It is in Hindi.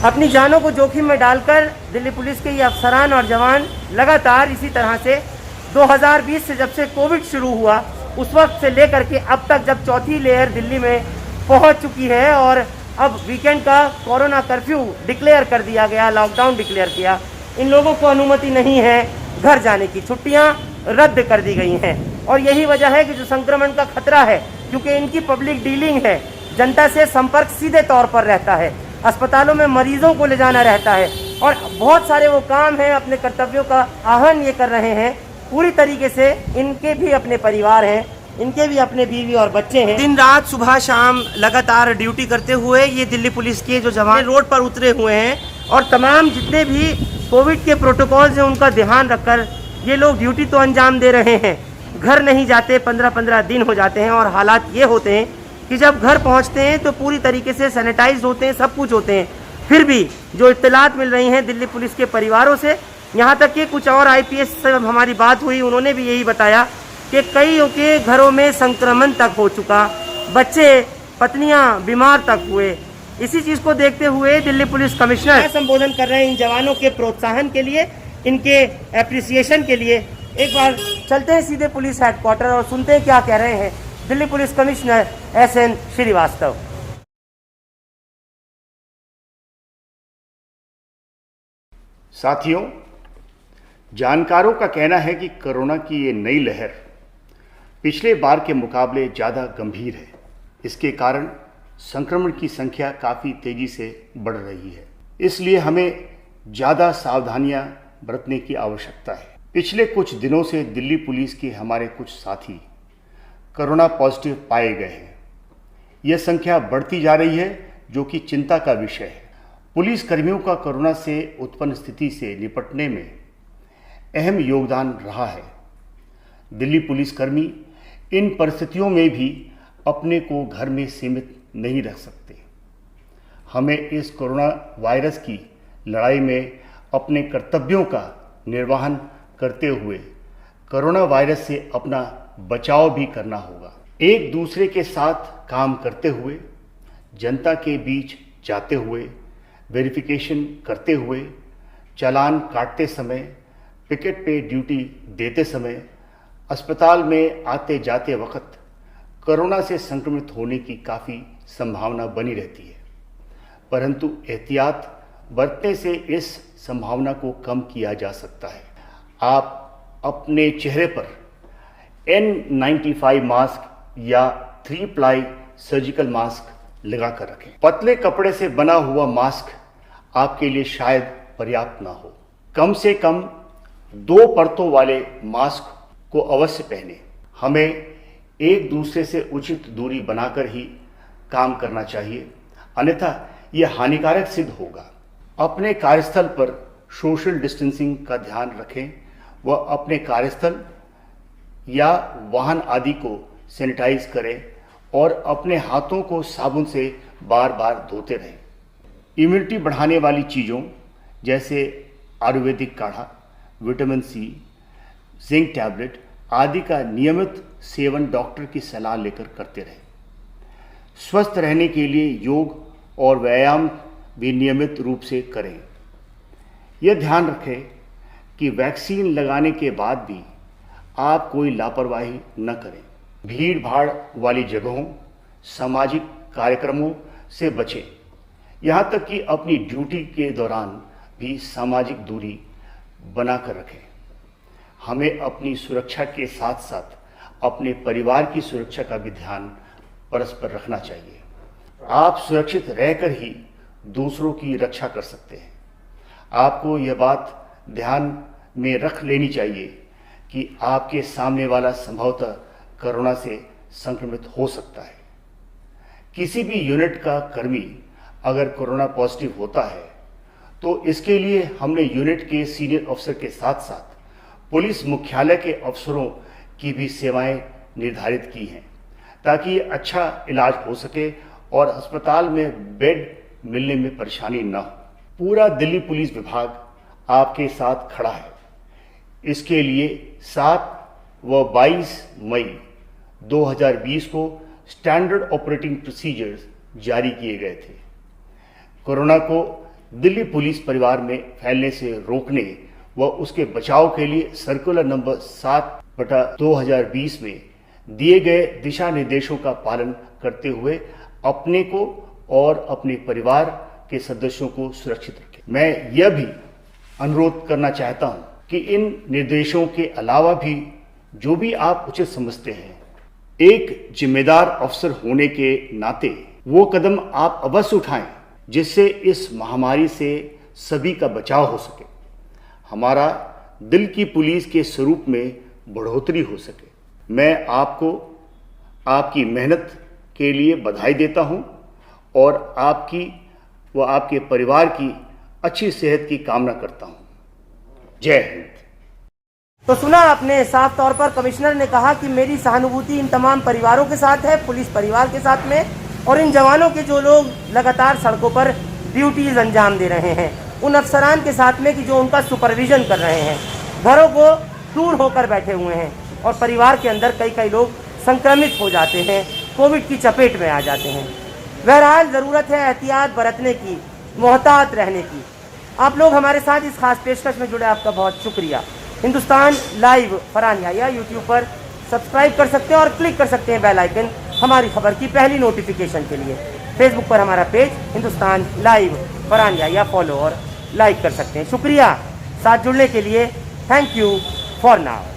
अपनी जानों को जोखिम में डालकर दिल्ली पुलिस के ये अफसरान और जवान लगातार इसी तरह से 2020 से जब से कोविड शुरू हुआ उस वक्त से लेकर के अब तक, जब चौथी लेयर दिल्ली में पहुंच चुकी है और अब वीकेंड का कोरोना कर्फ्यू डिक्लेयर कर दिया गया, लॉकडाउन डिक्लेयर किया, इन लोगों को अनुमति नहीं है घर जाने की, छुट्टियां रद्द कर दी गई हैं। और यही वजह है कि जो संक्रमण का खतरा है, क्योंकि इनकी पब्लिक डीलिंग है, जनता से संपर्क सीधे तौर पर रहता है, अस्पतालों में मरीजों को ले जाना रहता है और बहुत सारे वो काम हैं, अपने कर्तव्यों का आहन ये कर रहे हैं पूरी तरीके से। इनके भी अपने परिवार हैं, इनके भी अपने बीवी और बच्चे हैं। दिन रात सुबह शाम लगातार ड्यूटी करते हुए ये दिल्ली पुलिस के जो जवान रोड पर उतरे हुए हैं और तमाम जितने भी कोविड के प्रोटोकॉल्स हैं उनका ध्यान रखकर ये लोग ड्यूटी तो अंजाम दे रहे हैं, घर नहीं जाते, 15-15 दिन हो जाते हैं। और हालात ये होते हैं कि जब घर पहुंचते हैं तो पूरी तरीके से सैनिटाइज होते हैं, सब कुछ होते हैं, फिर भी जो इत्तलात मिल रही हैं दिल्ली पुलिस के परिवारों से, यहाँ तक कि कुछ और IPS से हमारी बात हुई, उन्होंने भी यही बताया कि कईयों के घरों में संक्रमण तक हो चुका, बच्चे पत्नियां बीमार तक हुए। इसी चीज़ को देखते हुए दिल्ली पुलिस कमिश्नर संबोधन कर रहे हैं इन जवानों के प्रोत्साहन के लिए, इनके एप्रिसिएशन के लिए। एक बार चलते हैं सीधे पुलिस हेडक्वार्टर और सुनते हैं क्या कह रहे हैं Delhi police commissioner SN Srivastava. साथियों, जानकारों का कहना है कि कोरोना की ये नई लहर पिछले बार के मुकाबले ज़्यादा गंभीर है। इसके कारण संक्रमण की संख्या काफ़ी तेज़ी से बढ़ रही है, इसलिए हमें ज़्यादा सावधानियां बरतने की आवश्यकता है। पिछले कुछ दिनों से दिल्ली पुलिस के हमारे कुछ साथी कोरोना पॉजिटिव पाए गए हैं। यह संख्या बढ़ती जा रही है, जो कि चिंता का विषय है। पुलिस कर्मियों का कोरोना से उत्पन्न स्थिति से निपटने में अहम योगदान रहा है। दिल्ली पुलिसकर्मी इन परिस्थितियों में भी अपने को घर में सीमित नहीं रख सकते। हमें इस कोरोना वायरस की लड़ाई में अपने कर्तव्यों का निर्वहन करते हुए कोरोना वायरस से अपना बचाव भी करना होगा। एक दूसरे के साथ काम करते हुए, जनता के बीच जाते हुए, वेरिफिकेशन करते हुए, चालान काटते समय, पिकेट पे ड्यूटी देते समय, अस्पताल में आते जाते वक्त कोरोना से संक्रमित होने की काफ़ी संभावना बनी रहती है, परंतु एहतियात बरतने से इस संभावना को कम किया जा सकता है। आप अपने चेहरे पर N95 मास्क या 3 प्लाई सर्जिकल मास्क लगा कर रखें। पतले कपड़े से बना हुआ मास्क आपके लिए शायद पर्याप्त ना हो। कम से कम 2 परतों वाले मास्क को अवश्य पहने। हमें एक दूसरे से उचित दूरी बनाकर ही काम करना चाहिए, अन्यथा यह हानिकारक सिद्ध होगा। अपने कार्यस्थल पर सोशल डिस्टेंसिंग का ध्यान रखें व अपने कार्यस्थल या वाहन आदि को सैनिटाइज करें और अपने हाथों को साबुन से बार बार धोते रहें। इम्यूनिटी बढ़ाने वाली चीज़ों जैसे आयुर्वेदिक काढ़ा, विटामिन C, जिंक टैबलेट आदि का नियमित सेवन डॉक्टर की सलाह लेकर करते रहें। स्वस्थ रहने के लिए योग और व्यायाम भी नियमित रूप से करें। यह ध्यान रखें कि वैक्सीन लगाने के बाद भी आप कोई लापरवाही न करें। भीड़ भाड़ वाली जगहों, सामाजिक कार्यक्रमों से बचें। यहाँ तक कि अपनी ड्यूटी के दौरान भी सामाजिक दूरी बनाकर रखें। हमें अपनी सुरक्षा के साथ साथ अपने परिवार की सुरक्षा का भी ध्यान परस्पर रखना चाहिए। आप सुरक्षित रहकर ही दूसरों की रक्षा कर सकते हैं। आपको यह बात ध्यान में रख लेनी चाहिए कि आपके सामने वाला संभवतः कोरोना से संक्रमित हो सकता है। किसी भी यूनिट का कर्मी अगर कोरोना पॉजिटिव होता है तो इसके लिए हमने यूनिट के सीनियर अफसर के साथ साथ पुलिस मुख्यालय के अफसरों की भी सेवाएं निर्धारित की हैं, ताकि अच्छा इलाज हो सके और अस्पताल में बेड मिलने में परेशानी न हो। पूरा दिल्ली पुलिस विभाग आपके साथ खड़ा है। इसके लिए 7 व 22 मई 2020 को स्टैंडर्ड ऑपरेटिंग प्रोसीजर्स जारी किए गए थे। कोरोना को दिल्ली पुलिस परिवार में फैलने से रोकने व उसके बचाव के लिए सर्कुलर नंबर 7/2020 में दिए गए दिशा निर्देशों का पालन करते हुए अपने को और अपने परिवार के सदस्यों को सुरक्षित रखें। मैं यह भी अनुरोध करना चाहता हूं कि इन निर्देशों के अलावा भी जो भी आप उचित समझते हैं, एक जिम्मेदार अफसर होने के नाते वो कदम आप अवश्य उठाएं जिससे इस महामारी से सभी का बचाव हो सके, हमारा दिल की पुलिस के स्वरूप में बढ़ोतरी हो सके। मैं आपको आपकी मेहनत के लिए बधाई देता हूं और आपकी व आपके परिवार की अच्छी सेहत की कामना करता हूं। जय हिंद। तो सुना आपने, साफ तौर पर कमिश्नर ने कहा कि मेरी सहानुभूति इन तमाम परिवारों के साथ है, पुलिस परिवार के साथ में, और इन जवानों के जो लोग लगातार सड़कों पर ड्यूटीज अंजाम दे रहे हैं, उन अफसरान के साथ में कि जो उनका सुपरविजन कर रहे हैं, घरों को दूर होकर बैठे हुए हैं और परिवार के अंदर कई लोग संक्रमित हो जाते हैं, कोविड की चपेट में आ जाते हैं। बहरहाल ज़रूरत है एहतियात बरतने की, मोहतात रहने की। आप लोग हमारे साथ इस खास पेशकश में जुड़े, आपका बहुत शुक्रिया। हिंदुस्तान लाइव फरहान याह्या यूट्यूब पर सब्सक्राइब कर सकते हैं और क्लिक कर सकते हैं बेल आइकन हमारी खबर की पहली नोटिफिकेशन के लिए। फेसबुक पर हमारा page Hindustan live Farhan Yahya follow और लाइक कर सकते हैं। शुक्रिया साथ जुड़ने के लिए। Thank you for now.